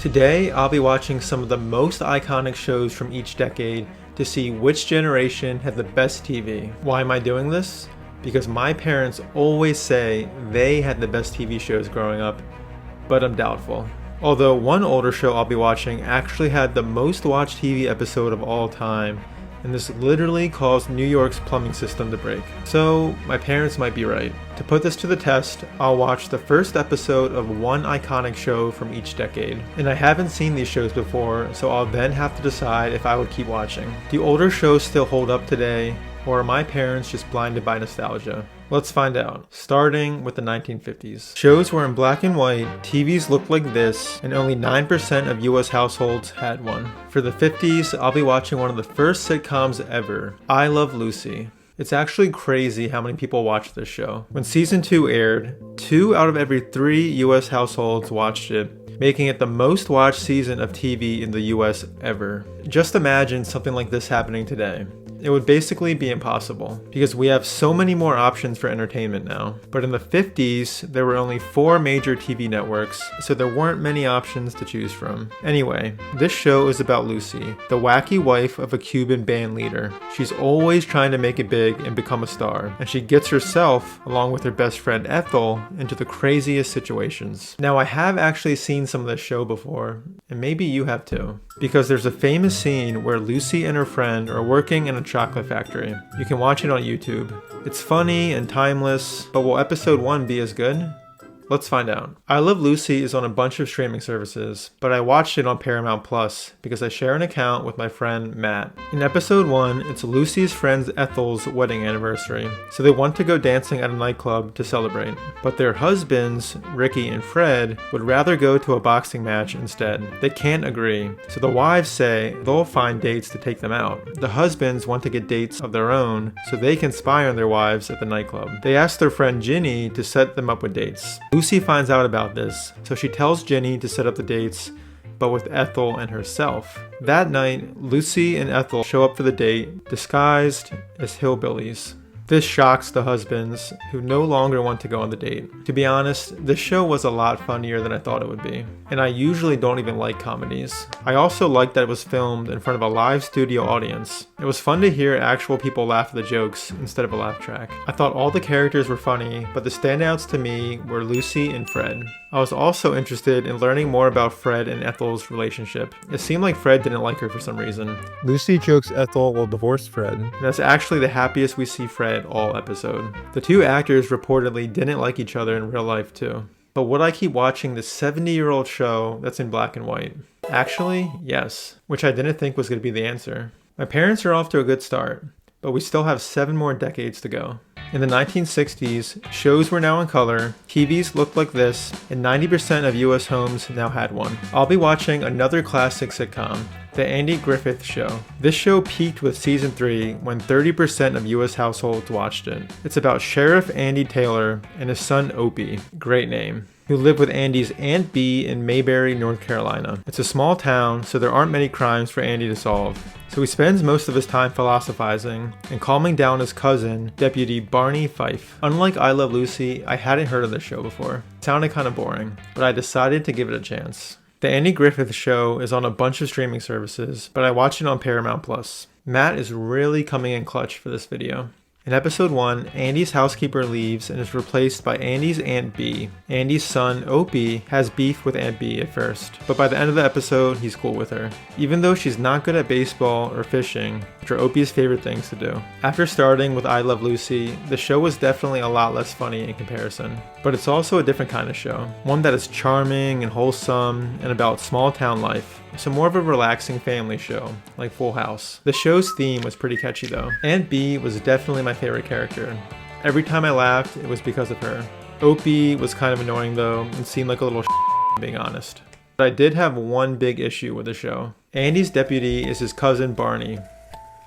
Today, I'll be watching some of the most iconic shows from each decade to see which generation had the best TV. Why am I doing this? Because my parents always say they had the best TV shows growing up, but I'm doubtful. Although one older show I'll be watching actually had the most watched TV episode of all time, and this literally caused New York's plumbing system to break. So my parents might be right. To put this to the test, I'll watch the first episode of one iconic show from each decade. And I haven't seen these shows before, so I'll then have to decide if I would keep watching. Do older shows still hold up today, or are my parents just blinded by nostalgia? Let's find out. Starting with the 1950s. Shows were in black and white, TVs looked like this, and only 9% of US households had one. For the 50s, I'll be watching one of the first sitcoms ever, I Love Lucy. It's actually crazy how many people watched this show. When season 2 aired, 2 out of every 3 US households watched it, making it the most watched season of TV in the US ever. Just imagine something like this happening today. It would basically be impossible because we have so many more options for entertainment now. But in the 50s, there were only 4 major TV networks, so there weren't many options to choose from. Anyway, this show is about Lucy, the wacky wife of a Cuban band leader. She's always trying to make it big and become a star, and she gets herself, along with her best friend Ethel, into the craziest situations. Now, I have actually seen some of this show before, and maybe you have too, because there's a famous scene where Lucy and her friend are working in a chocolate factory. You can watch it on YouTube. It's funny and timeless, but will episode 1 be as good? Let's find out. I Love Lucy is on a bunch of streaming services, but I watched it on Paramount Plus because I share an account with my friend Matt. In episode 1, it's Lucy's friend Ethel's wedding anniversary, so they want to go dancing at a nightclub to celebrate. But their husbands, Ricky and Fred, would rather go to a boxing match instead. They can't agree, so the wives say they'll find dates to take them out. The husbands want to get dates of their own so they can spy on their wives at the nightclub. They ask their friend Ginny to set them up with dates. Lucy finds out about this, so she tells Ginny to set up the dates, but with Ethel and herself. That night, Lucy and Ethel show up for the date, disguised as hillbillies. This shocks the husbands, who no longer want to go on the date. To be honest, this show was a lot funnier than I thought it would be, and I usually don't even like comedies. I also liked that it was filmed in front of a live studio audience. It was fun to hear actual people laugh at the jokes instead of a laugh track. I thought all the characters were funny, but the standouts to me were Lucy and Fred. I was also interested in learning more about Fred and Ethel's relationship. It seemed like Fred didn't like her for some reason. Lucy jokes Ethel will divorce Fred. And that's actually the happiest we see Fred all episode. The two actors reportedly didn't like each other in real life too. But would I keep watching this 70-year-old show that's in black and white? Actually, yes, which I didn't think was going to be the answer. My parents are off to a good start, but we still have 7 more decades to go. In the 1960s, shows were now in color, TVs looked like this, and 90% of US homes now had one. I'll be watching another classic sitcom, The Andy Griffith Show. This show peaked with season 3 when 30% of US households watched it. It's about Sheriff Andy Taylor and his son Opie, great name, who live with Andy's Aunt Bee in Mayberry, North Carolina. It's a small town, so there aren't many crimes for Andy to solve. So he spends most of his time philosophizing and calming down his cousin, Deputy Barney Fife. Unlike I Love Lucy, I hadn't heard of this show before. It sounded kind of boring, but I decided to give it a chance. The Andy Griffith Show is on a bunch of streaming services, but I watched it on Paramount Plus. Matt is really coming in clutch for this video. In episode 1, Andy's housekeeper leaves and is replaced by Andy's Aunt Bee. Andy's son, Opie, has beef with Aunt Bee at first, but by the end of the episode, he's cool with her. Even though she's not good at baseball or fishing, which are Opie's favorite things to do. After starting with I Love Lucy, the show was definitely a lot less funny in comparison. But it's also a different kind of show. One that is charming and wholesome and about small town life. So more of a relaxing family show, like Full House. The show's theme was pretty catchy though. Aunt Bee was definitely my favorite character. Every time I laughed, it was because of her. Opie was kind of annoying though, and seemed like a little being honest. But I did have one big issue with the show. Andy's deputy is his cousin Barney,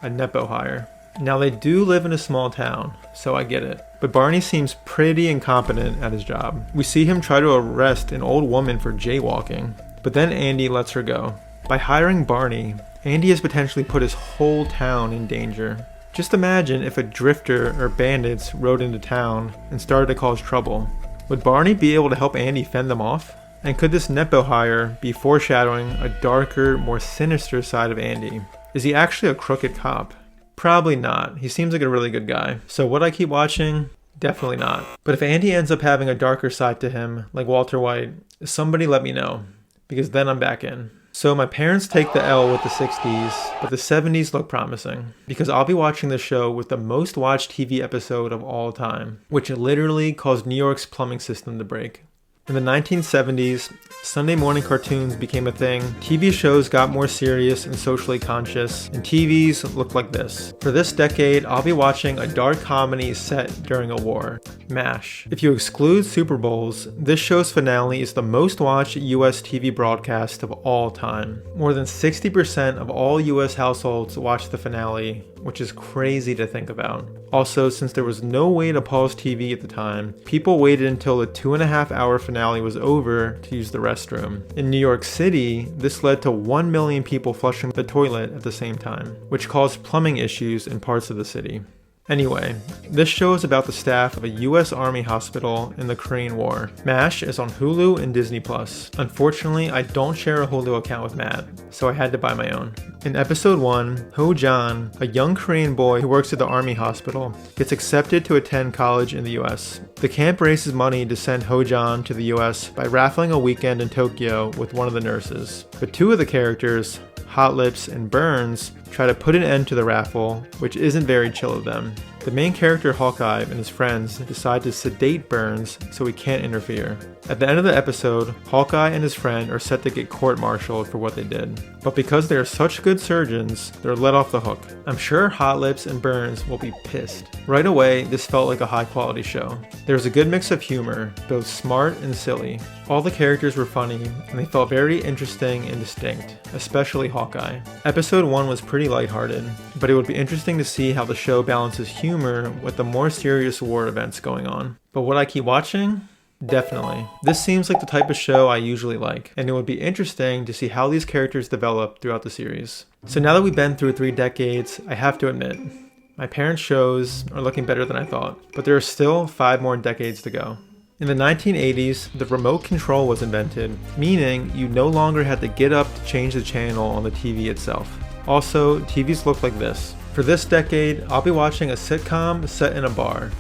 a Nepo hire. Now they do live in a small town, so I get it. But Barney seems pretty incompetent at his job. We see him try to arrest an old woman for jaywalking. But then Andy lets her go. By hiring Barney, Andy has potentially put his whole town in danger. Just imagine if a drifter or bandits rode into town and started to cause trouble. Would Barney be able to help Andy fend them off? And could this Nepo hire be foreshadowing a darker, more sinister side of Andy? Is he actually a crooked cop? Probably not. He seems like a really good guy. So would I keep watching? Definitely not. But if Andy ends up having a darker side to him, like Walter White, somebody let me know, because then I'm back in. So my parents take the L with the 60s, but the 70s look promising, because I'll be watching the show with the most watched TV episode of all time, which literally caused New York's plumbing system to break. In the 1970s, Sunday morning cartoons became a thing, TV shows got more serious and socially conscious, and TVs looked like this. For this decade, I'll be watching a dark comedy set during a war, MASH. If you exclude Super Bowls, this show's finale is the most watched US TV broadcast of all time. More than 60% of all US households watch the finale, which is crazy to think about. Also, since there was no way to pause TV at the time, people waited until the 2.5-hour finale was over to use the restroom. In New York City, this led to 1 million people flushing the toilet at the same time, which caused plumbing issues in parts of the city. Anyway, this show is about the staff of a US Army hospital in the Korean War. MASH is on Hulu and Disney+. Unfortunately, I don't share a Hulu account with Matt, so I had to buy my own. In episode 1, Ho-Jan, a young Korean boy who works at the Army hospital, gets accepted to attend college in the US. The camp raises money to send Ho-Jan to the US by raffling a weekend in Tokyo with one of the nurses. But two of the characters, Hot Lips and Burns, try to put an end to the raffle, which isn't very chill of them. The main character Hawkeye and his friends decide to sedate Burns so he can't interfere. At the end of the episode, Hawkeye and his friend are set to get court-martialed for what they did. But because they are such good surgeons, they're let off the hook. I'm sure Hot Lips and Burns will be pissed. Right away, this felt like a high-quality show. There was a good mix of humor, both smart and silly. All the characters were funny, and they felt very interesting and distinct, especially Hawkeye. Episode 1 was pretty lighthearted, but it would be interesting to see how the show balances humor with the more serious war events going on. But would I keep watching? Definitely. This seems like the type of show I usually like, and it would be interesting to see how these characters develop throughout the series. So now that we've been through 3 decades, I have to admit, my parents' shows are looking better than I thought, but there are still 5 more decades to go. In the 1980s, the remote control was invented, meaning you no longer had to get up to change the channel on the TV itself. Also, TVs look like this. For this decade, I'll be watching a sitcom set in a bar.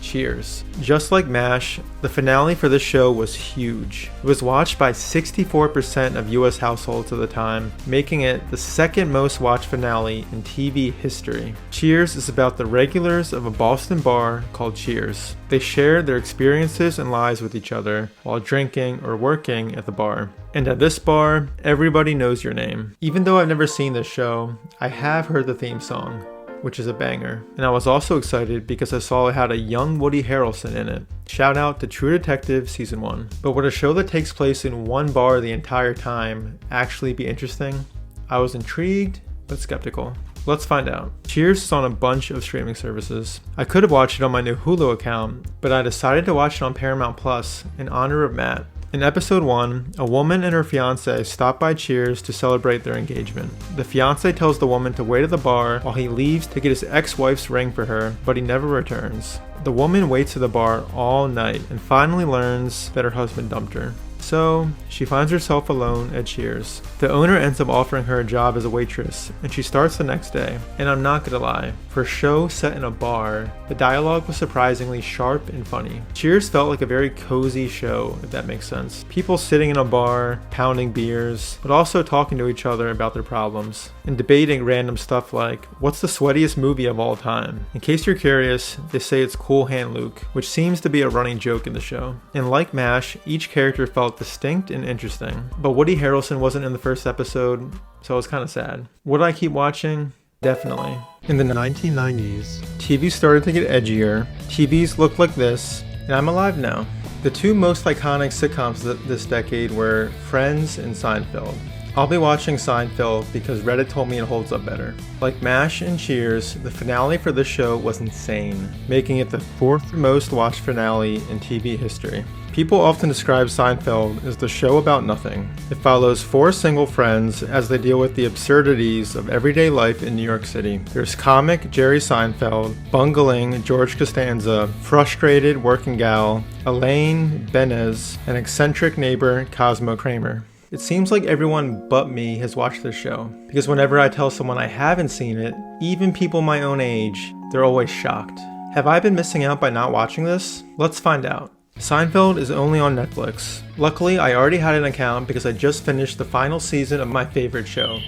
Cheers. Just like MASH, the finale for this show was huge. It was watched by 64% of US households at the time, making it the second most watched finale in TV history. Cheers is about the regulars of a Boston bar called Cheers. They share their experiences and lives with each other while drinking or working at the bar. And at this bar, everybody knows your name. Even though I've never seen this show, I have heard the theme song, which is a banger. And I was also excited because I saw it had a young Woody Harrelson in it. Shout out to True Detective Season 1. But would a show that takes place in one bar the entire time actually be interesting? I was intrigued, but skeptical. Let's find out. Cheers is on a bunch of streaming services. I could have watched it on my new Hulu account, but I decided to watch it on Paramount Plus in honor of Matt. In episode 1, a woman and her fiance stop by Cheers to celebrate their engagement. The fiance tells the woman to wait at the bar while he leaves to get his ex-wife's ring for her, but he never returns. The woman waits at the bar all night and finally learns that her husband dumped her. So, she finds herself alone at Cheers. The owner ends up offering her a job as a waitress, and she starts the next day. And I'm not gonna lie, for a show set in a bar, the dialogue was surprisingly sharp and funny. Cheers felt like a very cozy show, if that makes sense. People sitting in a bar, pounding beers, but also talking to each other about their problems, and debating random stuff like, what's the sweatiest movie of all time? In case you're curious, they say it's Cool Hand Luke, which seems to be a running joke in the show. And like MASH, each character felt distinct and interesting. But Woody Harrelson wasn't in the first episode, so I was kind of sad. Would I keep watching? Definitely. In the 1990s, TV started to get edgier. TVs looked like this, and I'm alive now. The 2 most iconic sitcoms this decade were Friends and Seinfeld. I'll be watching Seinfeld because Reddit told me it holds up better. Like MASH and Cheers, the finale for this show was insane, making it the 4th most watched finale in TV history. People often describe Seinfeld as the show about nothing. It follows four single friends as they deal with the absurdities of everyday life in New York City. There's comic Jerry Seinfeld, bungling George Costanza, frustrated working gal Elaine Benez, and eccentric neighbor Cosmo Kramer. It seems like everyone but me has watched this show, because whenever I tell someone I haven't seen it, even people my own age, they're always shocked. Have I been missing out by not watching this? Let's find out. Seinfeld is only on Netflix. Luckily, I already had an account because I just finished the final season of my favorite show,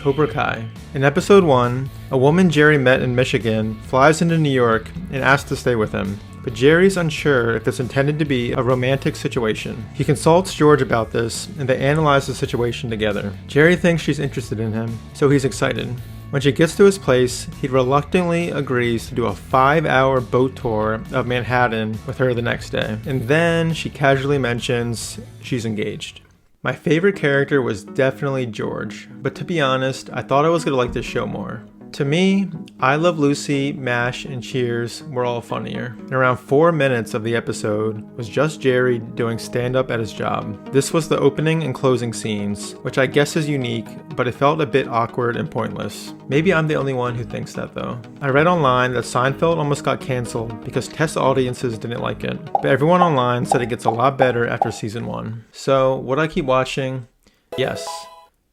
Cobra Kai. In episode 1, a woman Jerry met in Michigan flies into New York and asks to stay with him. But Jerry's unsure if it's intended to be a romantic situation. He consults George about this, and they analyze the situation together. Jerry thinks she's interested in him, so he's excited. When she gets to his place, he reluctantly agrees to do a 5-hour boat tour of Manhattan with her the next day. And then she casually mentions she's engaged. My favorite character was definitely George, but to be honest, I thought I was going to like this show more. To me, I Love Lucy, MASH, and Cheers were all funnier. And around 4 minutes of the episode was just Jerry doing stand-up at his job. This was the opening and closing scenes, which I guess is unique, but it felt a bit awkward and pointless. Maybe I'm the only one who thinks that though. I read online that Seinfeld almost got canceled because test audiences didn't like it, but everyone online said it gets a lot better after season 1. So, would I keep watching? Yes.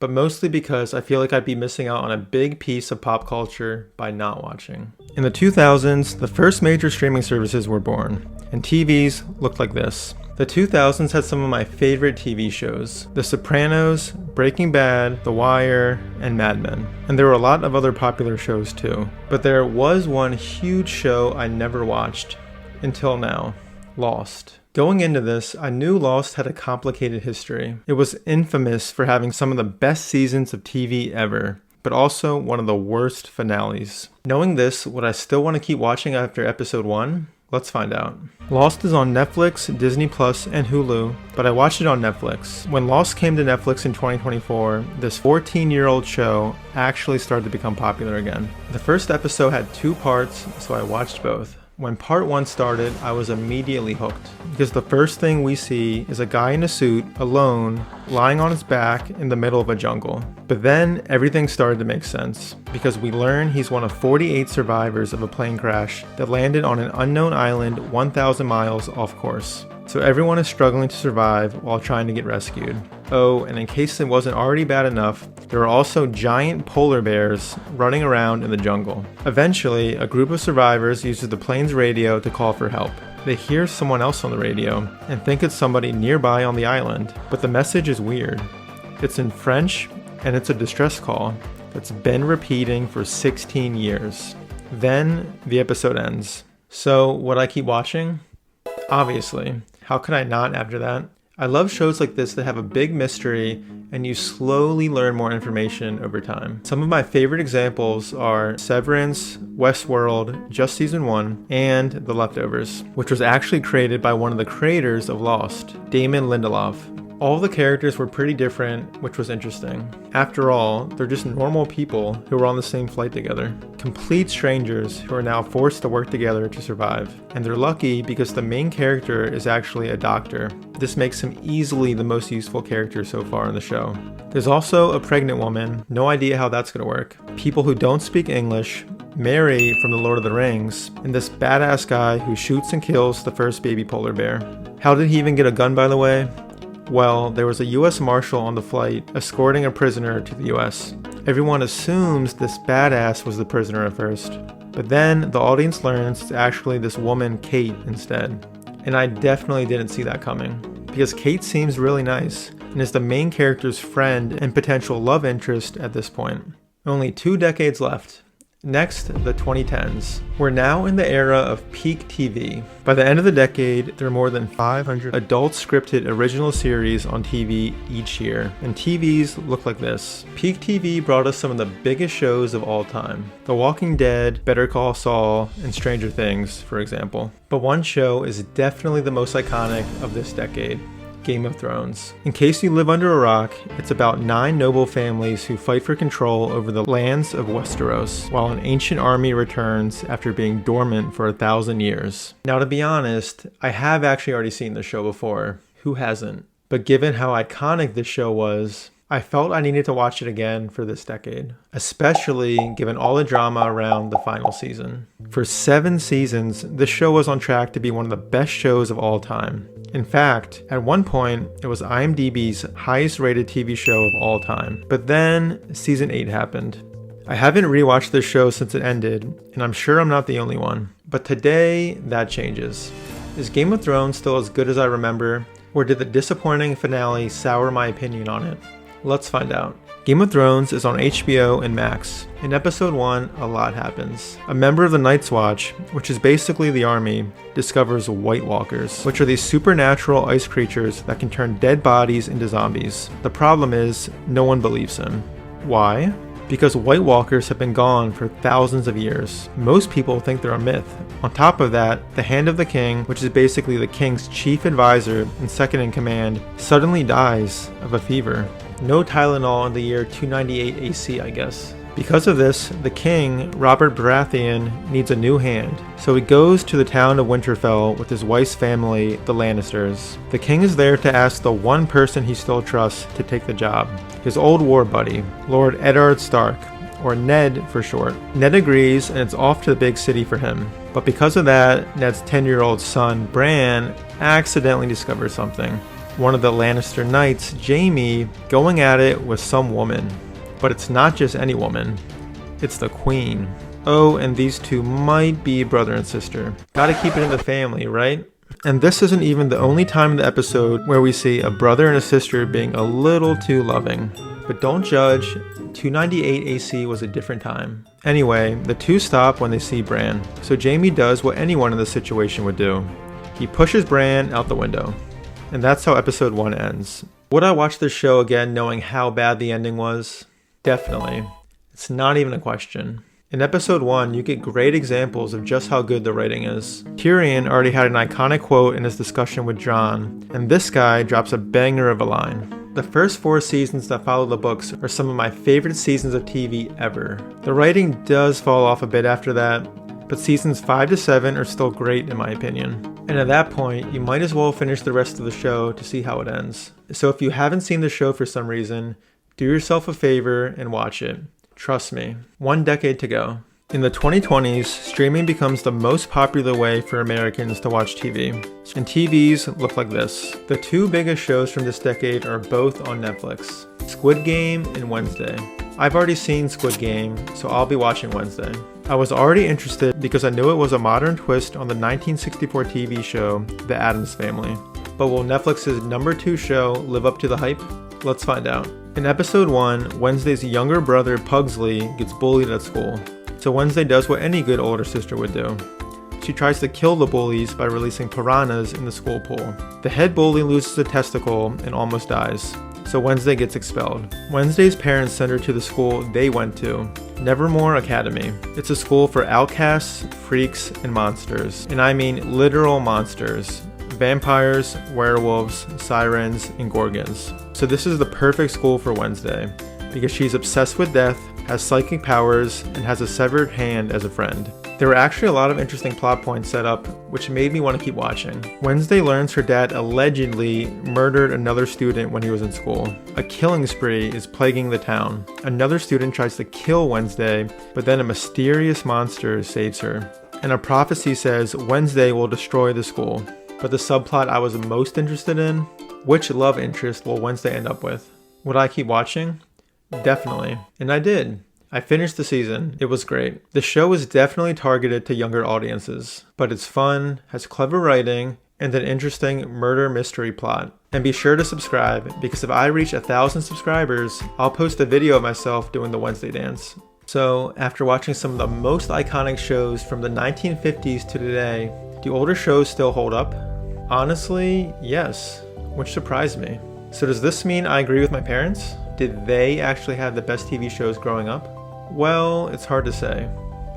But mostly because I feel like I'd be missing out on a big piece of pop culture by not watching. In the 2000s, the first major streaming services were born, and TVs looked like this. The 2000s had some of my favorite TV shows: The Sopranos, Breaking Bad, The Wire, and Mad Men. And there were a lot of other popular shows too. But there was one huge show I never watched, until now: Lost. Going into this, I knew Lost had a complicated history. It was infamous for having some of the best seasons of TV ever, but also one of the worst finales. Knowing this, would I still want to keep watching after episode 1? Let's find out. Lost is on Netflix, Disney Plus, and Hulu, but I watched it on Netflix. When Lost came to Netflix in 2024, this 14-year-old show actually started to become popular again. The first episode had 2 parts, so I watched both. When part 1 started, I was immediately hooked, because the first thing we see is a guy in a suit, alone, lying on his back in the middle of a jungle. But then everything started to make sense, because we learn he's one of 48 survivors of a plane crash that landed on an unknown island 1,000 miles off course. So everyone is struggling to survive while trying to get rescued. Oh, and in case it wasn't already bad enough, there are also giant polar bears running around in the jungle. Eventually, a group of survivors uses the plane's radio to call for help. They hear someone else on the radio and think it's somebody nearby on the island, but the message is weird. It's in French, and it's a distress call that's been repeating for 16 years. Then the episode ends. So, would I keep watching? Obviously. How could I not after that? I love shows like this that have a big mystery and you slowly learn more information over time. Some of my favorite examples are Severance, Westworld, just season 1, and The Leftovers, which was actually created by one of the creators of Lost, Damon Lindelof. All the characters were pretty different, which was interesting. After all, they're just normal people who were on the same flight together. Complete strangers who are now forced to work together to survive. And they're lucky because the main character is actually a doctor. This makes him easily the most useful character so far in the show. There's also a pregnant woman, no idea how that's gonna work. People who don't speak English, Mary from The Lord of the Rings, and this badass guy who shoots and kills the first baby polar bear. How did he even get a gun, by the way? Well, there was a US Marshal on the flight escorting a prisoner to the US. Everyone assumes this badass was the prisoner at first, but then the audience learns it's actually this woman, Kate, instead. And I definitely didn't see that coming, because Kate seems really nice and is the main character's friend and potential love interest at this point. Only 2 decades left. Next, the 2010s. We're now in the era of peak TV. By the end of the decade, there are more than 500 adult scripted original series on TV each year, and TVs look like this. Peak TV brought us some of the biggest shows of all time. The Walking Dead, Better Call Saul, and Stranger Things, for example. But one show is definitely the most iconic of this decade: Game of Thrones. In case you live under a rock, it's about 9 noble families who fight for control over the lands of Westeros, while an ancient army returns after being dormant for 1,000 years. Now, to be honest, I have actually already seen the show before. Who hasn't? But given how iconic this show was, I felt I needed to watch it again for this decade, especially given all the drama around the final season. For 7 seasons, this show was on track to be one of the best shows of all time. In fact, at one point, it was IMDb's highest rated TV show of all time. But then, season 8 happened. I haven't rewatched this show since it ended, and I'm sure I'm not the only one. But today, that changes. Is Game of Thrones still as good as I remember, or did the disappointing finale sour my opinion on it? Let's find out. Game of Thrones is on HBO and Max. In episode 1, a lot happens. A member of the Night's Watch, which is basically the army, discovers White Walkers, which are these supernatural ice creatures that can turn dead bodies into zombies. The problem is, no one believes him. Why? Because White Walkers have been gone for thousands of years. Most people think they're a myth. On top of that, the Hand of the King, which is basically the king's chief advisor and second in command, suddenly dies of a fever. No Tylenol in the year 298 AC, I guess. Because of this, the king, Robert Baratheon, needs a new hand, so he goes to the town of Winterfell with his wife's family, the Lannisters. The king is there to ask the one person he still trusts to take the job, his old war buddy, Lord Eddard Stark, or Ned for short. Ned agrees, and it's off to the big city for him. But because of that, Ned's 10-year-old son, Bran, accidentally discovers something. One of the Lannister knights, Jaime, going at it with some woman. But it's not just any woman, it's the queen. Oh, and these two might be brother and sister. Gotta keep it in the family, right? And this isn't even the only time in the episode where we see a brother and a sister being a little too loving. But don't judge, 298 AC was a different time. Anyway, the two stop when they see Bran, so Jaime does what anyone in this situation would do. He pushes Bran out the window. And that's how episode 1 ends. Would I watch this show again knowing how bad the ending was? Definitely. It's not even a question. In episode 1, you get great examples of just how good the writing is. Tyrion already had an iconic quote in his discussion with Jon, and this guy drops a banger of a line. The first 4 seasons that follow the books are some of my favorite seasons of TV ever. The writing does fall off a bit after that, but seasons 5 to 7 are still great in my opinion. And at that point, you might as well finish the rest of the show to see how it ends. So if you haven't seen the show for some reason, do yourself a favor and watch it. Trust me, 1 decade to go. In the 2020s, streaming becomes the most popular way for Americans to watch TV. And TVs look like this. The 2 biggest shows from this decade are both on Netflix: Squid Game and Wednesday. I've already seen Squid Game, so I'll be watching Wednesday. I was already interested because I knew it was a modern twist on the 1964 TV show, The Addams Family. But will Netflix's number 2 show live up to the hype? Let's find out. In episode 1, Wednesday's younger brother Pugsley gets bullied at school. So Wednesday does what any good older sister would do. She tries to kill the bullies by releasing piranhas in the school pool. The head bully loses a testicle and almost dies. So Wednesday gets expelled. Wednesday's parents send her to the school they went to, Nevermore Academy. It's a school for outcasts, freaks, and monsters. And I mean literal monsters. Vampires, werewolves, sirens, and gorgons. So this is the perfect school for Wednesday, because she's obsessed with death, has psychic powers, and has a severed hand as a friend. There were actually a lot of interesting plot points set up, which made me want to keep watching. Wednesday learns her dad allegedly murdered another student when he was in school. A killing spree is plaguing the town. Another student tries to kill Wednesday, but then a mysterious monster saves her. And a prophecy says Wednesday will destroy the school. But the subplot I was most interested in, which love interest will Wednesday end up with? Would I keep watching? Definitely. And I did. I finished the season. It was great. The show is definitely targeted to younger audiences, but it's fun, has clever writing, and an interesting murder mystery plot. And be sure to subscribe, because if I reach 1,000 subscribers, I'll post a video of myself doing the Wednesday dance. So, after watching some of the most iconic shows from the 1950s to today, do older shows still hold up? Honestly, yes, which surprised me. So does this mean I agree with my parents? Did they actually have the best TV shows growing up? Well, it's hard to say.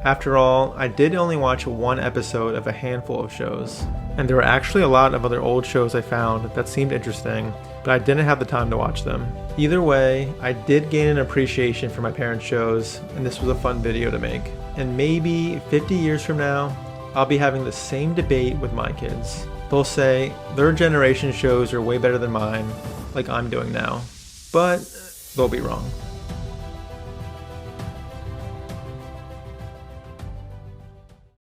After all, I did only watch 1 episode of a handful of shows. And there were actually a lot of other old shows I found that seemed interesting, but I didn't have the time to watch them. Either way, I did gain an appreciation for my parents' shows, and this was a fun video to make. And maybe 50 years from now, I'll be having the same debate with my kids. They'll say their generation shows are way better than mine, like I'm doing now. But they'll be wrong.